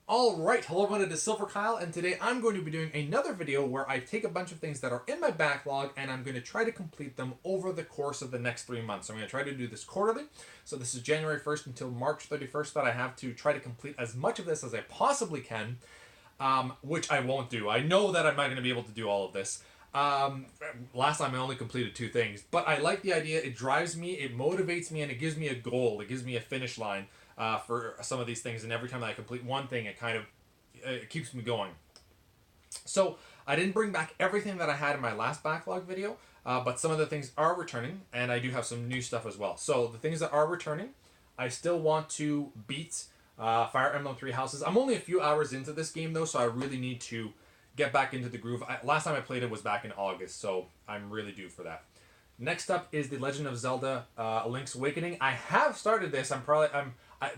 Alright, hello everyone, it is silverkyle, and today I'm going to be doing another video where I take a bunch of things that are in my backlog and I'm going to try to complete them over the course of the next 3 months. So I'm going to try to do this quarterly. So this is January 1st until March 31st that I have to try to complete as much of this as I possibly can, which I won't do. I know that I'm not going to be able to do all of this. Last time I only completed 2 things, but I like the idea. It drives me, it motivates me, and it gives me a goal. It gives me a finish line for some of these things. And every time I complete one thing, it kind of it keeps me going. So I didn't bring back everything that I had in my last backlog video, but some of the things are returning, and I do have some new stuff as well. So the things that are returning, I still want to beat Fire Emblem Three Houses. I'm only a few hours into this game though, so I really need to get back into the groove. Last time I played it was back in August, so I'm really due for that. Next up is The Legend of Zelda: Link's Awakening. I have started this.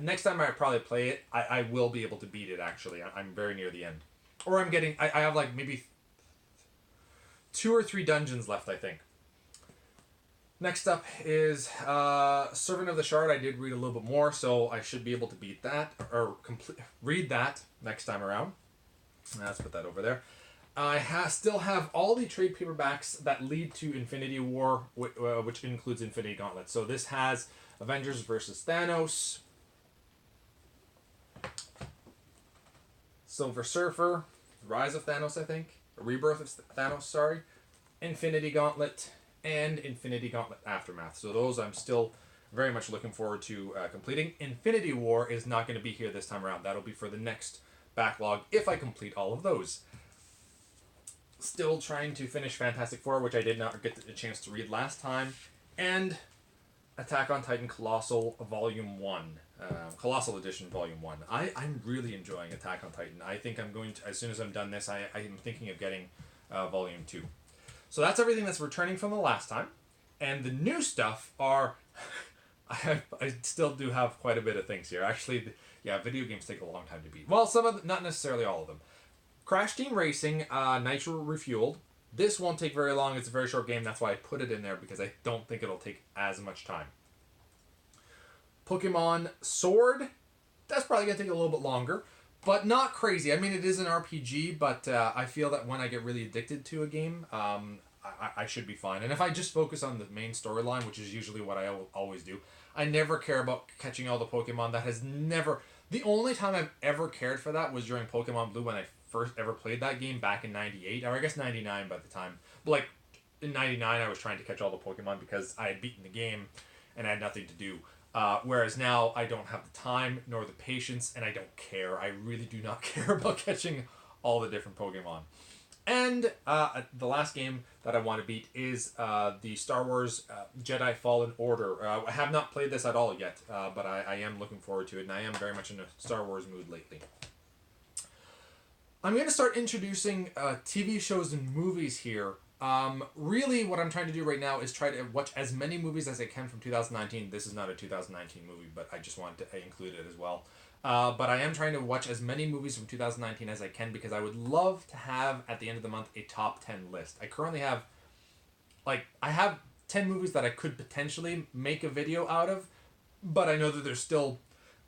Next time I probably play it, I will be able to beat it. Actually, I'm very near the end, or I have like maybe 2 or 3 dungeons left, I think. Next up is Servant of the Shard. I did read a little bit more, so I should be able to beat that or read that next time around. Let's put that over there. I still have all the trade paperbacks that lead to Infinity War, which includes Infinity Gauntlet. So this has Avengers versus Thanos, Silver Surfer, Rise of Thanos, I think, Rebirth of Thanos, sorry, Infinity Gauntlet, and Infinity Gauntlet Aftermath. So those I'm still very much looking forward to completing. Infinity War is not going to be here this time around. That'll be for the next backlog if I complete all of those. Still trying to finish Fantastic Four, which I did not get a chance to read last time, and Attack on Titan Colossal Volume 1. Colossal Edition Volume 1. I'm really enjoying Attack on Titan. I think I'm going to, as soon as I'm done this, I'm thinking of getting Volume 2. So that's everything that's returning from the last time. And the new stuff are... I still do have quite a bit of things here. Actually, yeah, video games take a long time to beat. Well, some of them, not necessarily all of them. Crash Team Racing, Nitro Refueled. This won't take very long. It's a very short game. That's why I put it in there, because I don't think it'll take as much time. Pokemon Sword. That's probably going to take a little bit longer, but not crazy. I mean, it is an RPG, but I feel that when I get really addicted to a game, I should be fine. And if I just focus on the main storyline, which is usually what I always do, I never care about catching all the Pokemon. That has never... The only time I've ever cared for that was during Pokemon Blue when I first ever played that game back in 98, or I guess 99 by the time. But like, in 99 I was trying to catch all the Pokemon because I had beaten the game and I had nothing to do. Whereas now I don't have the time nor the patience, and I don't care. I really do not care about catching all the different Pokemon. And the last game that I want to beat is the Star Wars Jedi Fallen Order. I have not played this at all yet, but I am looking forward to it, and I am very much in a Star Wars mood lately. I'm going to start introducing TV shows and movies here. Really, what I'm trying to do right now is try to watch as many movies as I can from 2019. This is not a 2019 movie, but I just wanted to include it as well. But I am trying to watch as many movies from 2019 as I can, because I would love to have, at the end of the month, a top 10 list. I currently have, I have 10 movies that I could potentially make a video out of, but I know that there's still,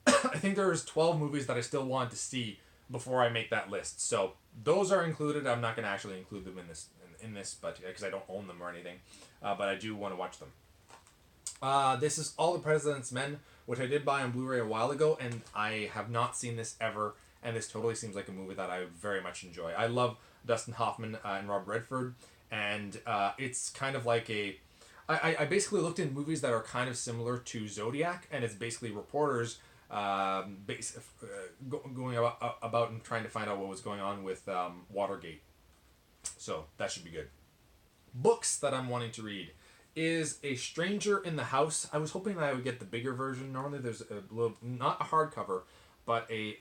I think there's 12 movies that I still want to see before I make that list. So those are included. I'm not going to actually include them in this, but because I don't own them or anything, but I do want to watch them. This is All the President's Men, which I did buy on Blu-ray a while ago, and I have not seen this ever, and this totally seems like a movie that I very much enjoy. I love Dustin Hoffman and Rob Redford, and it's kind of like I basically looked in movies that are kind of similar to Zodiac, and it's basically reporters going about and trying to find out what was going on with Watergate. So that should be good. Books that I'm wanting to read is A Stranger in the House. I was hoping that I would get the bigger version. Normally there's a little, not a hardcover, but a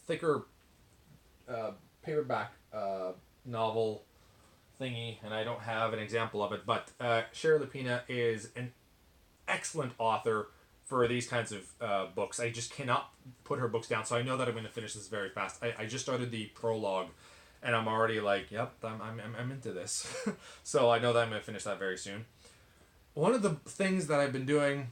thicker paperback novel thingy, and I don't have an example of it, but Sherry Lapina is an excellent author for these kinds of books. I just cannot put her books down, so I know that I'm going to finish this very fast. I just started the prologue, and I'm already like, yep, I'm into this. So I know that I'm going to finish that very soon. One of the things that I've been doing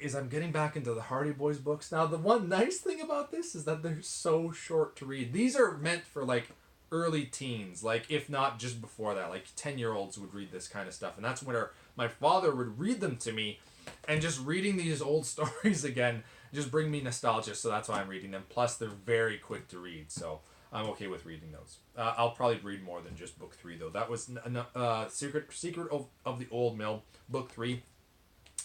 is I'm getting back into the Hardy Boys books. Now, the one nice thing about this is that they're so short to read. These are meant for, like, early teens, like, if not just before that. Like, 10-year-olds would read this kind of stuff. And that's where my father would read them to me. And just reading these old stories again just bring me nostalgia, so that's why I'm reading them. Plus, they're very quick to read, so I'm okay with reading those. I'll probably read more than just book 3, though. That was Secret of the Old Mill, book 3.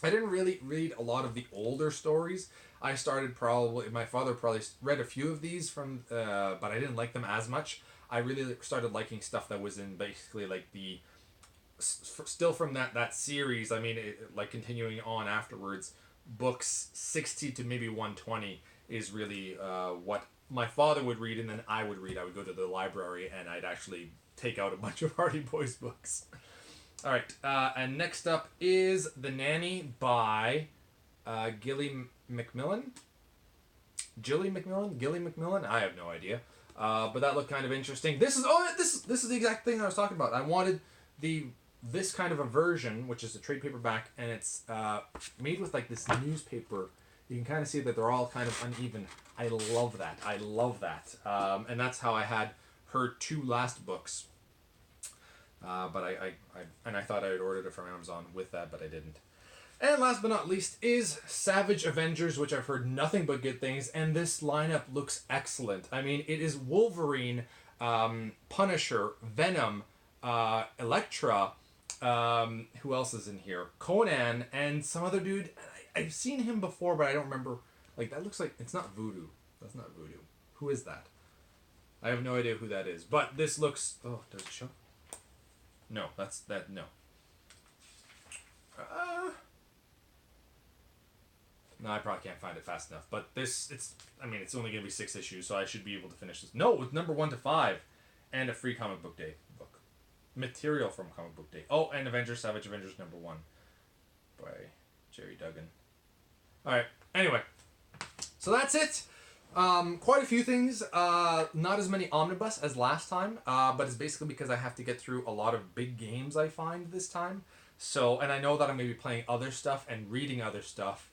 I didn't really read a lot of the older stories. I started my father probably read a few of these from, but I didn't like them as much. I really started liking stuff that was in basically like still from that series. I mean, like continuing on afterwards, books 60 to maybe 120 is really what my father would read, and then I would read. I would go to the library and I'd actually take out a bunch of Hardy Boys books. All right, and next up is The Nanny by Gilly McMillan. Gilly McMillan? I have no idea. But that looked kind of interesting. This is the exact thing I was talking about. I wanted this kind of a version, which is a trade paperback, and it's made with like this newspaper. You can kind of see that they're all kind of uneven. I love that. And that's how I had her 2 last books. But I thought I had ordered it from Amazon with that, but I didn't. And last but not least is Savage Avengers, which I've heard nothing but good things, and this lineup looks excellent. I mean, it is Wolverine, Punisher, Venom, Elektra, who else is in here? Conan, and some other dude. I've seen him before, but I don't remember. Like, that looks like... It's not Voodoo. That's not Voodoo. Who is that? I have no idea who that is. But this looks... Oh, does it show? No, no. No, I probably can't find it fast enough. But it's only going to be 6 issues, so I should be able to finish this. No, with number 1 to 5. And a free comic book day book. Material from comic book day. Oh, and Savage Avengers number 1. By Jerry Duggan. Alright, anyway. So that's it. Quite a few things. Not as many omnibus as last time. But it's basically because I have to get through a lot of big games I find this time. So, and I know that I'm going to be playing other stuff and reading other stuff.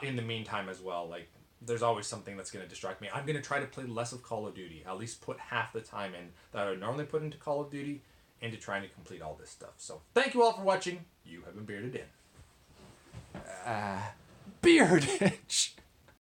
In the meantime as well, like, there's always something that's going to distract me. I'm going to try to play less of Call of Duty, at least put half the time in that I would normally put into Call of Duty into trying to complete all this stuff. So, thank you all for watching. You have been bearded in. Beard itch.